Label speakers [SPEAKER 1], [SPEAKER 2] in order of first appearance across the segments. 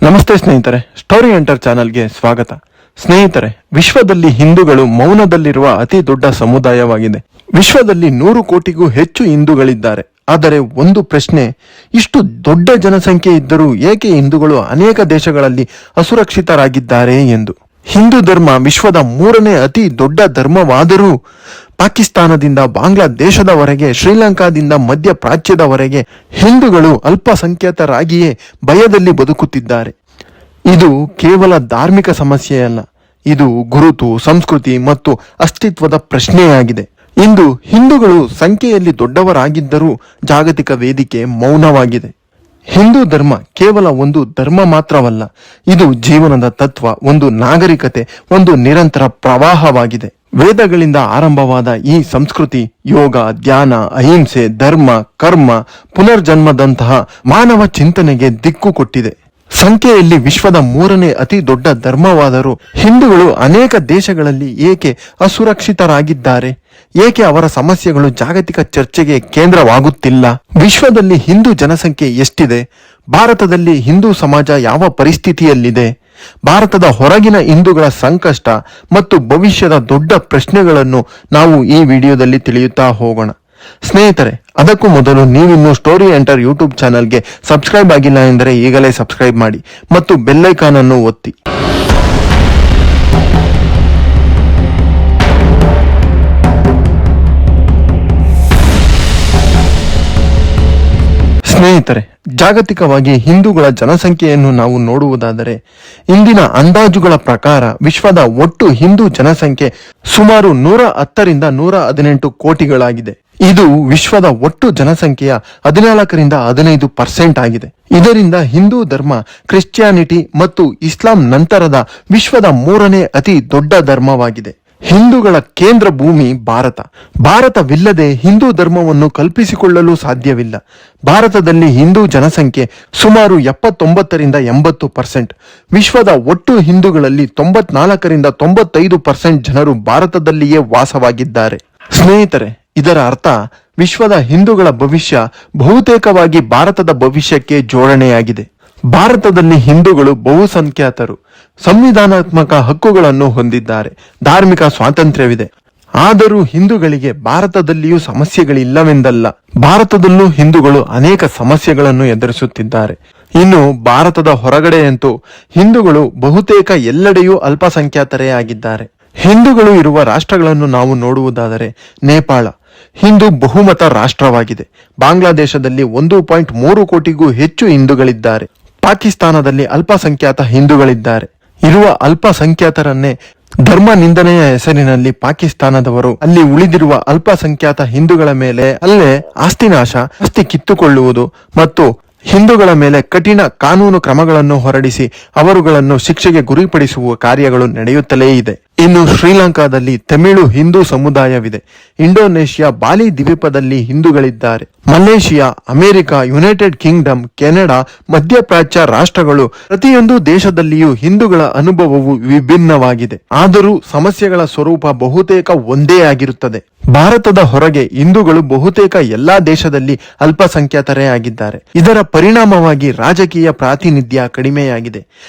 [SPEAKER 1] ನಮಸ್ತೆ ಸ್ನೇಹಿತರೆ, story enter ಚಾನಲ್ಗೆ ಸ್ವಾಗತ. ಸ್ನೇಹಿತರೆ, ವಿಶ್ವದಲ್ಲಿ ಹಿಂದೂಗಳು ಮೌನದಲ್ಲಿರುವ ಅತಿ ದೊಡ್ಡ ಸಮುದಾಯವಾಗಿದೆ. ವಿಶ್ವದಲ್ಲಿ 100 ಕೋಟಿಗೂ ಹೆಚ್ಚು ಹಿಂದೂಗಳಿದ್ದಾರೆ. ಆದರೆ ಒಂದು ಪ್ರಶ್ನೆ, ಇಷ್ಟು ದೊಡ್ಡ ಜನಸಂಖ್ಯೆ ಇದ್ದರೂ ಏಕೆ ಹಿಂದೂಗಳು ಅನೇಕ ದೇಶಗಳಲ್ಲಿ ಅಸುರಕ್ಷಿತರಾಗಿದ್ದಾರೆ ಎಂದು. ಹಿಂದೂ ಧರ್ಮ ವಿಶ್ವದ 3ನೇ ಅತಿ ದೊಡ್ಡ ಧರ್ಮವಾದರೂ ಪಾಕಿಸ್ತಾನದಿಂದ ಬಾಂಗ್ಲಾದೇಶದವರೆಗೆ, ಶ್ರೀಲಂಕಾದಿಂದ ಮಧ್ಯ ಪ್ರಾಚ್ಯದವರೆಗೆ ಹಿಂದೂಗಳು ಅಲ್ಪಸಂಖ್ಯಾತರಾಗಿಯೇ ಭಯದಲ್ಲಿ ಬದುಕುತ್ತಿದ್ದಾರೆ. ಇದು ಕೇವಲ ಧಾರ್ಮಿಕ ಸಮಸ್ಯೆಯಲ್ಲ, ಇದು ಗುರುತು, ಸಂಸ್ಕೃತಿ ಮತ್ತು ಅಸ್ತಿತ್ವದ ಪ್ರಶ್ನೆಯಾಗಿದೆ. ಇಂದು ಹಿಂದೂಗಳು ಸಂಖ್ಯೆಯಲ್ಲಿ ದೊಡ್ಡವರಾಗಿದ್ದರೂ ಜಾಗತಿಕ ವೇದಿಕೆ ಮೌನವಾಗಿದೆ. ಹಿಂದೂ ಧರ್ಮ ಕೇವಲ ಒಂದು ಧರ್ಮ ಮಾತ್ರವಲ್ಲ, ಇದು ಜೀವನದ ತತ್ವ, ಒಂದು ನಾಗರಿಕತೆ, ಒಂದು ನಿರಂತರ ಪ್ರವಾಹವಾಗಿದೆ. ವೇದಗಳಿಂದ ಆರಂಭವಾದ ಈ ಸಂಸ್ಕೃತಿ ಯೋಗ, ಧ್ಯಾನ, ಅಹಿಂಸೆ, ಧರ್ಮ, ಕರ್ಮ, ಪುನರ್ಜನ್ಮದಂತಹ ಮಾನವ ಚಿಂತನೆಗೆ ದಿಕ್ಕು ಕೊಟ್ಟಿದೆ. ಸಂಖ್ಯೆಯಲ್ಲಿ ವಿಶ್ವದ 3ನೇ ಅತಿ ದೊಡ್ಡ ಧರ್ಮವಾದರೂ ಹಿಂದೂಗಳು ಅನೇಕ ದೇಶಗಳಲ್ಲಿ ಏಕೆ ಅಸುರಕ್ಷಿತರಾಗಿದ್ದಾರೆ? ಏಕೆ ಅವರ ಸಮಸ್ಯೆಗಳು ಜಾಗತಿಕ ಚರ್ಚೆಗೆ ಕೇಂದ್ರವಾಗುತ್ತಿಲ್ಲ? ವಿಶ್ವದಲ್ಲಿ ಹಿಂದೂ ಜನಸಂಖ್ಯೆ ಎಷ್ಟಿದೆ? ಭಾರತದಲ್ಲಿ ಹಿಂದೂ ಸಮಾಜ ಯಾವ ಪರಿಸ್ಥಿತಿಯಲ್ಲಿದೆ? ಭಾರತದ ಹೊರಗಿನ ಹಿಂದೂಗಳ ಸಂಕಷ್ಟ ಮತ್ತು ಭವಿಷ್ಯದ ದೊಡ್ಡ ಪ್ರಶ್ನೆಗಳನ್ನು ನಾವು ಈ ವಿಡಿಯೋದಲ್ಲಿ ತಿಳಿಯುತ್ತಾ ಹೋಗೋಣ. ಸ್ನೇಹಿತರೆ, ಅದಕ್ಕೂ ಮೊದಲು ನೀವಿನ್ನು ಸ್ಟೋರಿ ಎಂಟರ್ ಯೂಟ್ಯೂಬ್ ಚಾನಲ್ಗೆ ಸಬ್ಸ್ಕ್ರೈಬ್ ಆಗಿಲ್ಲ ಎಂದರೆ ಈಗಲೇ ಸಬ್ಸ್ಕ್ರೈಬ್ ಮಾಡಿ ಮತ್ತು ಬೆಲ್ ಐಕಾನ್ ಅನ್ನು ಒತ್ತಿ. ಸ್ನೇಹಿತರೆ, ಜಾಗತಿಕವಾಗಿ ಹಿಂದೂಗಳ ಜನಸಂಖ್ಯೆಯನ್ನು ನಾವು ನೋಡುವುದಾದರೆ ಇಂದಿನ ಅಂದಾಜುಗಳ ಪ್ರಕಾರ ವಿಶ್ವದ ಒಟ್ಟು ಹಿಂದೂ ಜನಸಂಖ್ಯೆ ಸುಮಾರು 110ರಿಂದ 118 ಕೋಟಿಗಳಾಗಿದೆ. ಇದು ವಿಶ್ವದ ಒಟ್ಟು ಜನಸಂಖ್ಯೆಯ 14-15% ಆಗಿದೆ. ಇದರಿಂದ ಹಿಂದೂ ಧರ್ಮ ಕ್ರಿಶ್ಚಿಯಾನಿಟಿ ಮತ್ತು ಇಸ್ಲಾಂ ನಂತರದ ವಿಶ್ವದ 3ನೇ ಅತಿ ದೊಡ್ಡ ಧರ್ಮವಾಗಿದೆ. ಹಿಂದೂಗಳ ಕೇಂದ್ರ ಭೂಮಿ ಭಾರತ. ಭಾರತವಿಲ್ಲದೆ ಹಿಂದೂ ಧರ್ಮವನ್ನು ಕಲ್ಪಿಸಿಕೊಳ್ಳಲು ಸಾಧ್ಯವಿಲ್ಲ. ಭಾರತದಲ್ಲಿ ಹಿಂದೂ ಜನಸಂಖ್ಯೆ ಸುಮಾರು 79-80%. ವಿಶ್ವದ ಒಟ್ಟು ಹಿಂದೂಗಳಲ್ಲಿ 94-95% ಜನರು ಭಾರತದಲ್ಲಿಯೇ ವಾಸವಾಗಿದ್ದಾರೆ. ಸ್ನೇಹಿತರೆ, ಇದರ ಅರ್ಥ ವಿಶ್ವದ ಹಿಂದೂಗಳ ಭವಿಷ್ಯ ಬಹುತೇಕವಾಗಿ ಭಾರತದ ಭವಿಷ್ಯಕ್ಕೆ ಜೋಡಣೆಯಾಗಿದೆ. ಭಾರತದಲ್ಲಿ ಹಿಂದೂಗಳು ಬಹುಸಂಖ್ಯಾತರು, ಸಂವಿಧಾನಾತ್ಮಕ ಹಕ್ಕುಗಳನ್ನು ಹೊಂದಿದ್ದಾರೆ, ಧಾರ್ಮಿಕ ಸ್ವಾತಂತ್ರ್ಯವಿದೆ. ಆದರೂ ಹಿಂದೂಗಳಿಗೆ ಭಾರತದಲ್ಲಿಯೂ ಸಮಸ್ಯೆಗಳಿಲ್ಲವೆಂದಲ್ಲ. ಭಾರತದಲ್ಲೂ ಹಿಂದೂಗಳು ಅನೇಕ ಸಮಸ್ಯೆಗಳನ್ನು ಎದುರಿಸುತ್ತಿದ್ದಾರೆ. ಇನ್ನು ಭಾರತದ ಹೊರಗಡೆಯಂತೂ ಹಿಂದೂಗಳು ಬಹುತೇಕ ಎಲ್ಲೆಡೆಯೂ ಅಲ್ಪಸಂಖ್ಯಾತರೇ ಆಗಿದ್ದಾರೆ. ಹಿಂದೂಗಳು ಇರುವ ರಾಷ್ಟ್ರಗಳನ್ನು ನಾವು ನೋಡುವುದಾದರೆ ನೇಪಾಳ ಹಿಂದೂ ಬಹುಮತ ರಾಷ್ಟ್ರವಾಗಿದೆ. ಬಾಂಗ್ಲಾದೇಶದಲ್ಲಿ 1.3 ಕೋಟಿಗೂ ಹೆಚ್ಚು ಹಿಂದೂಗಳಿದ್ದಾರೆ. ಪಾಕಿಸ್ತಾನದಲ್ಲಿ ಅಲ್ಪಸಂಖ್ಯಾತ ಹಿಂದೂಗಳಿದ್ದಾರೆ. ಇರುವ ಅಲ್ಪಸಂಖ್ಯಾತರನ್ನೇ ಧರ್ಮ ನಿಂದನೆಯ ಹೆಸರಿನಲ್ಲಿ ಪಾಕಿಸ್ತಾನದವರು ಅಲ್ಲಿ ಉಳಿದಿರುವ ಅಲ್ಪಸಂಖ್ಯಾತ ಹಿಂದೂಗಳ ಮೇಲೆ ಅಲ್ಲೇ ಆಸ್ತಿನಾಶ, ಆಸ್ತಿ ಕಿತ್ತುಕೊಳ್ಳುವುದು ಮತ್ತು ಹಿಂದೂಗಳ ಮೇಲೆ ಕಠಿಣ ಕಾನೂನು ಕ್ರಮಗಳನ್ನು ಹೊರಡಿಸಿ ಅವರುಗಳನ್ನು ಶಿಕ್ಷೆಗೆ ಗುರಿಪಡಿಸುವ ಕಾರ್ಯಗಳು ನಡೆಯುತ್ತಲೇ ಇದೆ. ಇನ್ನು ಶ್ರೀಲಂಕಾದಲ್ಲಿ ತಮಿಳು ಹಿಂದೂ ಸಮುದಾಯವಿದೆ. ಇಂಡೋನೇಷ್ಯಾ, ಬಾಲಿ ದ್ವೀಪದಲ್ಲಿ ಹಿಂದೂಗಳಿದ್ದಾರೆ. Malaysia, America, United Kingdom, Canada, ಮಧ್ಯಪ್ರಾಚ್ಯ ರಾಷ್ಟ್ರಗಳು ಪ್ರತಿಯೊಂದು ದೇಶದಲ್ಲಿಯೂ ಹಿಂದೂಗಳ ಅನುಭವವು ವಿಭಿನ್ನವಾಗಿದೆ. ಆದರೂ ಸಮಸ್ಯೆಗಳ ಸ್ವರೂಪ ಬಹುತೇಕ ಒಂದೇ ಆಗಿರುತ್ತದೆ. ಭಾರತದ ಹೊರಗೆ ಹಿಂದೂಗಳು ಬಹುತೇಕ ಎಲ್ಲಾ ದೇಶದಲ್ಲಿ ಅಲ್ಪಸಂಖ್ಯಾತರೇ ಆಗಿದ್ದಾರೆ. ಇದರ ಪರಿಣಾಮವಾಗಿ ರಾಜಕೀಯ ಪ್ರಾತಿನಿಧ್ಯ ಕಡಿಮೆಯಾಗಿದೆ.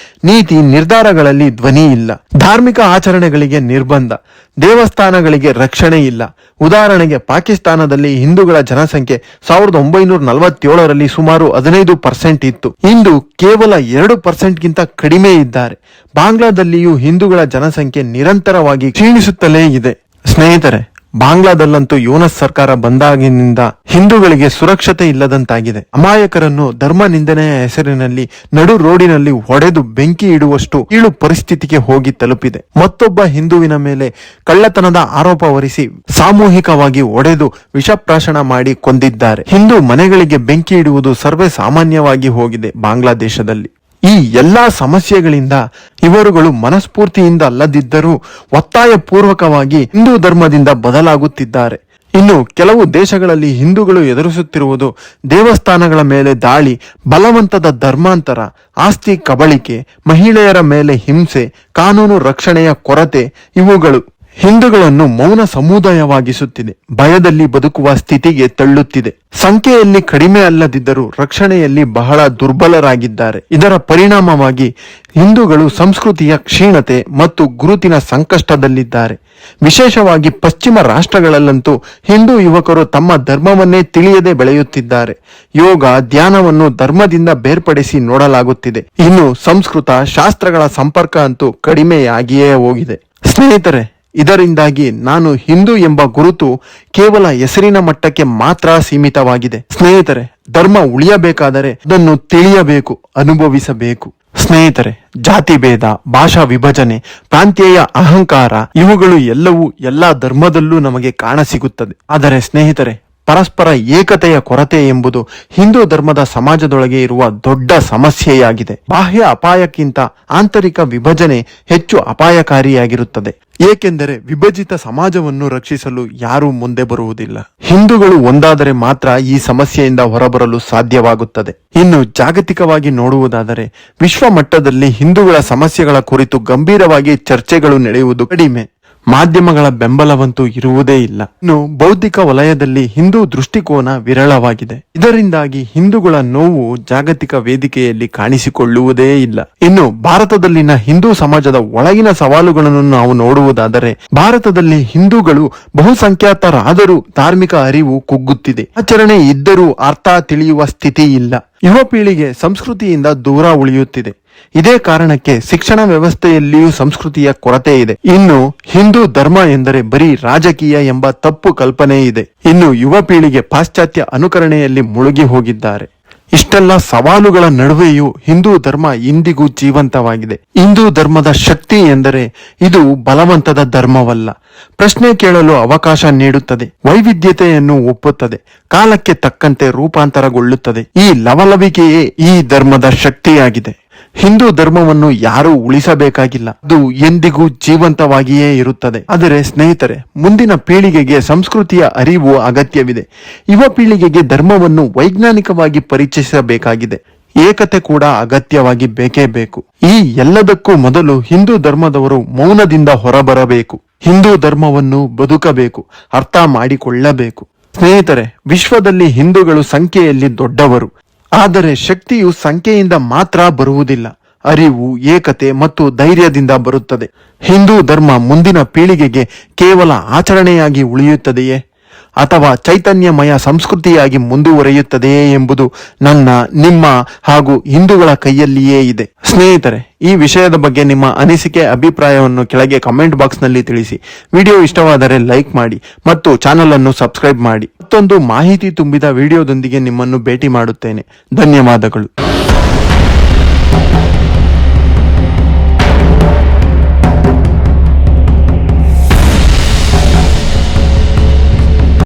[SPEAKER 1] ನೀತಿ ನಿರ್ಧಾರಗಳಲ್ಲಿ ಧ್ವನಿ ಇಲ್ಲ. ಧಾರ್ಮಿಕ ಆಚರಣೆಗಳಿಗೆ ನಿರ್ಬಂಧ, ದೇವಸ್ಥಾನಗಳಿಗೆ ರಕ್ಷಣೆ ಇಲ್ಲ. ಉದಾಹರಣೆಗೆ ಪಾಕಿಸ್ತಾನದಲ್ಲಿ ಹಿಂದೂಗಳ ಜನಸಂಖ್ಯೆ 1947ರಲ್ಲಿ ಸುಮಾರು 15% ಇತ್ತು. ಇಂದು ಕೇವಲ 2%ಗಿಂತ ಕಡಿಮೆ ಇದ್ದಾರೆ. ಬಾಂಗ್ಲಾದಲ್ಲಿಯೂ ಹಿಂದೂಗಳ ಜನಸಂಖ್ಯೆ ನಿರಂತರವಾಗಿ ಕ್ಷೀಣಿಸುತ್ತಲೇ ಇದೆ. ಸ್ನೇಹಿತರೆ, ಬಾಂಗ್ಲಾದಲ್ಲಂತೂ ಯೂನಸ್ ಸರ್ಕಾರ ಬಂದಾಗಿನಿಂದ ಹಿಂದೂಗಳಿಗೆ ಸುರಕ್ಷತೆ ಇಲ್ಲದಂತಾಗಿದೆ. ಅಮಾಯಕರನ್ನು ಧರ್ಮ ನಿಂದನೆಯ ಹೆಸರಿನಲ್ಲಿ ನಡು ರೋಡಿನಲ್ಲಿ ಹೊಡೆದು ಬೆಂಕಿ ಇಡುವಷ್ಟು ಕೀಳು ಪರಿಸ್ಥಿತಿಗೆ ಹೋಗಿ ತಲುಪಿದೆ. ಮತ್ತೊಬ್ಬ ಹಿಂದುವಿನ ಮೇಲೆ ಕಳ್ಳತನದ ಆರೋಪ ಹೊರಿಸಿ ಸಾಮೂಹಿಕವಾಗಿ ಹೊಡೆದು ವಿಷಪ್ರಾಶನ ಮಾಡಿ ಕೊಂದಿದ್ದಾರೆ. ಹಿಂದೂ ಮನೆಗಳಿಗೆ ಬೆಂಕಿ ಇಡುವುದು ಸರ್ವೇ ಸಾಮಾನ್ಯವಾಗಿ ಹೋಗಿದೆ ಬಾಂಗ್ಲಾದೇಶದಲ್ಲಿ. ಈ ಎಲ್ಲಾ ಸಮಸ್ಯೆಗಳಿಂದ ಇವರುಗಳು ಮನಸ್ಫೂರ್ತಿಯಿಂದ ಅಲ್ಲದಿದ್ದರೂ ಒತ್ತಾಯ ಪೂರ್ವಕವಾಗಿ ಹಿಂದೂ ಧರ್ಮದಿಂದ ಬದಲಾಗುತ್ತಿದ್ದಾರೆ. ಇನ್ನು ಕೆಲವು ದೇಶಗಳಲ್ಲಿ ಹಿಂದೂಗಳು ಎದುರಿಸುತ್ತಿರುವುದು ದೇವಸ್ಥಾನಗಳ ಮೇಲೆ ದಾಳಿ, ಬಲವಂತದ ಧರ್ಮಾಂತರ, ಆಸ್ತಿ ಕಬಳಿಕೆ, ಮಹಿಳೆಯರ ಮೇಲೆ ಹಿಂಸೆ, ಕಾನೂನು ರಕ್ಷಣೆಯ ಕೊರತೆ ಇವುಗಳು. ಹಿಂದೂಗಳನ್ನು ಮೌನ ಸಮುದಾಯವಾಗಿಸುತ್ತಿದೆ, ಭಯದಲ್ಲಿ ಬದುಕುವ ಸ್ಥಿತಿಗೆ ತಳ್ಳುತ್ತಿದೆ. ಸಂಖ್ಯೆಯಲ್ಲಿ ಕಡಿಮೆ ಅಲ್ಲದಿದ್ದರೂ ರಕ್ಷಣೆಯಲ್ಲಿ ಬಹಳ ದುರ್ಬಲರಾಗಿದ್ದಾರೆ. ಇದರ ಪರಿಣಾಮವಾಗಿ ಹಿಂದೂಗಳು ಸಂಸ್ಕೃತಿಯ ಕ್ಷೀಣತೆ ಮತ್ತು ಗುರುತಿನ ಸಂಕಷ್ಟದಲ್ಲಿದ್ದಾರೆ. ವಿಶೇಷವಾಗಿ ಪಶ್ಚಿಮ ರಾಷ್ಟ್ರಗಳಲ್ಲಂತೂ ಹಿಂದೂ ಯುವಕರು ತಮ್ಮ ಧರ್ಮವನ್ನೇ ತಿಳಿಯದೆ ಬೆಳೆಯುತ್ತಿದ್ದಾರೆ. ಯೋಗ ಧ್ಯಾನವನ್ನು ಧರ್ಮದಿಂದ ಬೇರ್ಪಡಿಸಿ ನೋಡಲಾಗುತ್ತಿದೆ. ಇನ್ನು ಸಂಸ್ಕೃತ ಶಾಸ್ತ್ರಗಳ ಸಂಪರ್ಕ ಅಂತೂ ಕಡಿಮೆಯಾಗಿಯೇ ಹೋಗಿದೆ. ಸ್ನೇಹಿತರೆ, ಇದರಿಂದಾಗಿ ನಾನು ಹಿಂದೂ ಎಂಬ ಗುರುತು ಕೇವಲ ಹೆಸರಿನ ಮಟ್ಟಕ್ಕೆ ಮಾತ್ರ ಸೀಮಿತವಾಗಿದೆ. ಸ್ನೇಹಿತರೆ, ಧರ್ಮ ಉಳಿಯಬೇಕಾದರೆ ಅದನ್ನು ತಿಳಿಯಬೇಕು, ಅನುಭವಿಸಬೇಕು. ಸ್ನೇಹಿತರೆ, ಜಾತಿ ಭೇದ, ಭಾಷಾ ವಿಭಜನೆ, ಪ್ರಾಂತೀಯ ಅಹಂಕಾರ ಇವುಗಳು ಎಲ್ಲವೂ ಎಲ್ಲಾ ಧರ್ಮದಲ್ಲೂ ನಮಗೆ ಕಾಣಸಿಗುತ್ತದೆ. ಆದರೆ ಸ್ನೇಹಿತರೆ, ಪರಸ್ಪರ ಏಕತೆಯ ಕೊರತೆ ಎಂಬುದು ಹಿಂದೂ ಧರ್ಮದ ಸಮಾಜದೊಳಗೆ ಇರುವ ದೊಡ್ಡ ಸಮಸ್ಯೆಯಾಗಿದೆ. ಬಾಹ್ಯ ಅಪಾಯಕ್ಕಿಂತ ಆಂತರಿಕ ವಿಭಜನೆ ಹೆಚ್ಚು ಅಪಾಯಕಾರಿಯಾಗಿರುತ್ತದೆ. ಏಕೆಂದರೆ ವಿಭಜಿತ ಸಮಾಜವನ್ನು ರಕ್ಷಿಸಲು ಯಾರೂ ಮುಂದೆ ಬರುವುದಿಲ್ಲ. ಹಿಂದೂಗಳು ಒಂದಾದರೆ ಮಾತ್ರ ಈ ಸಮಸ್ಯೆಯಿಂದ ಹೊರಬರಲು ಸಾಧ್ಯವಾಗುತ್ತದೆ. ಇನ್ನು ಜಾಗತಿಕವಾಗಿ ನೋಡುವುದಾದರೆ ವಿಶ್ವ ಮಟ್ಟದಲ್ಲಿ ಹಿಂದೂಗಳ ಸಮಸ್ಯೆಗಳ ಕುರಿತು ಗಂಭೀರವಾಗಿ ಚರ್ಚೆಗಳು ನಡೆಯುವುದು ಕಡಿಮೆ. ಮಾಧ್ಯಮಗಳ ಬೆಂಬಲವಂತೂ ಇರುವುದೇ ಇಲ್ಲ. ಇನ್ನು ಬೌದ್ಧಿಕ ವಲಯದಲ್ಲಿ ಹಿಂದೂ ದೃಷ್ಟಿಕೋನ ವಿರಳವಾಗಿದೆ. ಇದರಿಂದಾಗಿ ಹಿಂದೂಗಳ ನೋವು ಜಾಗತಿಕ ವೇದಿಕೆಯಲ್ಲಿ ಕಾಣಿಸಿಕೊಳ್ಳುವುದೇ ಇಲ್ಲ. ಇನ್ನು ಭಾರತದಲ್ಲಿನ ಹಿಂದೂ ಸಮಾಜದ ಒಳಗಿನ ಸವಾಲುಗಳನ್ನು ನಾವು ನೋಡುವುದಾದರೆ, ಭಾರತದಲ್ಲಿ ಹಿಂದೂಗಳು ಬಹುಸಂಖ್ಯಾತರಾದರೂ ಧಾರ್ಮಿಕ ಅರಿವು ಕುಗ್ಗುತ್ತಿದೆ. ಆಚರಣೆ ಇದ್ದರೂ ಅರ್ಥ ತಿಳಿಯುವ ಸ್ಥಿತಿ ಇಲ್ಲ. ಯುವ ಪೀಳಿಗೆ ಸಂಸ್ಕೃತಿಯಿಂದ ದೂರ ಉಳಿಯುತ್ತಿದೆ. ಇದೇ ಕಾರಣಕ್ಕೆ ಶಿಕ್ಷಣ ವ್ಯವಸ್ಥೆಯಲ್ಲಿಯೂ ಸಂಸ್ಕೃತಿಯ ಕೊರತೆ ಇದೆ. ಇನ್ನು ಹಿಂದೂ ಧರ್ಮ ಎಂದರೆ ಬರೀ ರಾಜಕೀಯ ಎಂಬ ತಪ್ಪು ಕಲ್ಪನೆ ಇದೆ. ಇನ್ನು ಯುವ ಪೀಳಿಗೆ ಪಾಶ್ಚಾತ್ಯ ಅನುಕರಣೆಯಲ್ಲಿ ಮುಳುಗಿ ಹೋಗಿದ್ದಾರೆ. ಇಷ್ಟೆಲ್ಲ ಸವಾಲುಗಳ ನಡುವೆಯೂ ಹಿಂದೂ ಧರ್ಮ ಇಂದಿಗೂ ಜೀವಂತವಾಗಿದೆ. ಹಿಂದೂ ಧರ್ಮದ ಶಕ್ತಿ ಎಂದರೆ ಇದು ಬಲವಂತದ ಧರ್ಮವಲ್ಲ. ಪ್ರಶ್ನೆ ಕೇಳಲು ಅವಕಾಶ ನೀಡುತ್ತದೆ, ವೈವಿಧ್ಯತೆಯನ್ನು ಒಪ್ಪುತ್ತದೆ, ಕಾಲಕ್ಕೆ ತಕ್ಕಂತೆ ರೂಪಾಂತರಗೊಳ್ಳುತ್ತದೆ. ಈ ಲವಲವಿಕೆಯೇ ಈ ಧರ್ಮದ ಶಕ್ತಿಯಾಗಿದೆ. ಹಿಂದೂ ಧರ್ಮವನ್ನು ಯಾರೂ ಉಳಿಸಬೇಕಾಗಿಲ್ಲ, ಅದು ಎಂದಿಗೂ ಜೀವಂತವಾಗಿಯೇ ಇರುತ್ತದೆ. ಆದರೆ ಸ್ನೇಹಿತರೆ, ಮುಂದಿನ ಪೀಳಿಗೆಗೆ ಸಂಸ್ಕೃತಿಯ ಅರಿವು ಅಗತ್ಯವಿದೆ. ಯುವ ಪೀಳಿಗೆಗೆ ಧರ್ಮವನ್ನು ವೈಜ್ಞಾನಿಕವಾಗಿ ಪರಿಚಯಿಸಬೇಕಾಗಿದೆ. ಏಕತೆ ಕೂಡ ಅಗತ್ಯವಾಗಿ ಬೇಕೇ ಬೇಕು. ಈ ಎಲ್ಲದಕ್ಕೂ ಮೊದಲು ಹಿಂದೂ ಧರ್ಮದವರು ಮೌನದಿಂದ ಹೊರಬರಬೇಕು. ಹಿಂದೂ ಧರ್ಮವನ್ನು ಬದುಕಬೇಕು, ಅರ್ಥ ಮಾಡಿಕೊಳ್ಳಬೇಕು. ಸ್ನೇಹಿತರೆ, ವಿಶ್ವದಲ್ಲಿ ಹಿಂದೂಗಳು ಸಂಖ್ಯೆಯಲ್ಲಿ ದೊಡ್ಡವರು. ಆದರೆ ಶಕ್ತಿಯು ಸಂಖ್ಯೆಯಿಂದ ಮಾತ್ರ ಬರುವುದಿಲ್ಲ. ಅರಿವು, ಏಕತೆ ಮತ್ತು ಧೈರ್ಯದಿಂದ ಬರುತ್ತದೆ. ಹಿಂದೂ ಧರ್ಮ ಮುಂದಿನ ಪೀಳಿಗೆಗೆ ಕೇವಲ ಆಚರಣೆಯಾಗಿ ಉಳಿಯುತ್ತದೆಯೇ ಅಥವಾ ಚೈತನ್ಯಮಯ ಸಂಸ್ಕೃತಿಯಾಗಿ ಮುಂದುವರಿಯುತ್ತದೆಯೇ ಎಂಬುದು ನನ್ನ, ನಿಮ್ಮ ಹಾಗೂ ಹಿಂದೂಗಳ ಕೈಯಲ್ಲಿಯೇ ಇದೆ. ಸ್ನೇಹಿತರೆ, ಈ ವಿಷಯದ ಬಗ್ಗೆ ನಿಮ್ಮ ಅನಿಸಿಕೆ, ಅಭಿಪ್ರಾಯವನ್ನು ಕೆಳಗೆ ಕಮೆಂಟ್ ಬಾಕ್ಸ್ ನಲ್ಲಿ ತಿಳಿಸಿ. ವಿಡಿಯೋ ಇಷ್ಟವಾದರೆ ಲೈಕ್ ಮಾಡಿ ಮತ್ತು ಚಾನೆಲ್ ಅನ್ನು ಸಬ್ಸ್ಕ್ರೈಬ್ ಮಾಡಿ. ಮತ್ತೊಂದು ಮಾಹಿತಿ ತುಂಬಿದ ವಿಡಿಯೋದೊಂದಿಗೆ ನಿಮ್ಮನ್ನು ಭೇಟಿ ಮಾಡುತ್ತೇನೆ. ಧನ್ಯವಾದಗಳು.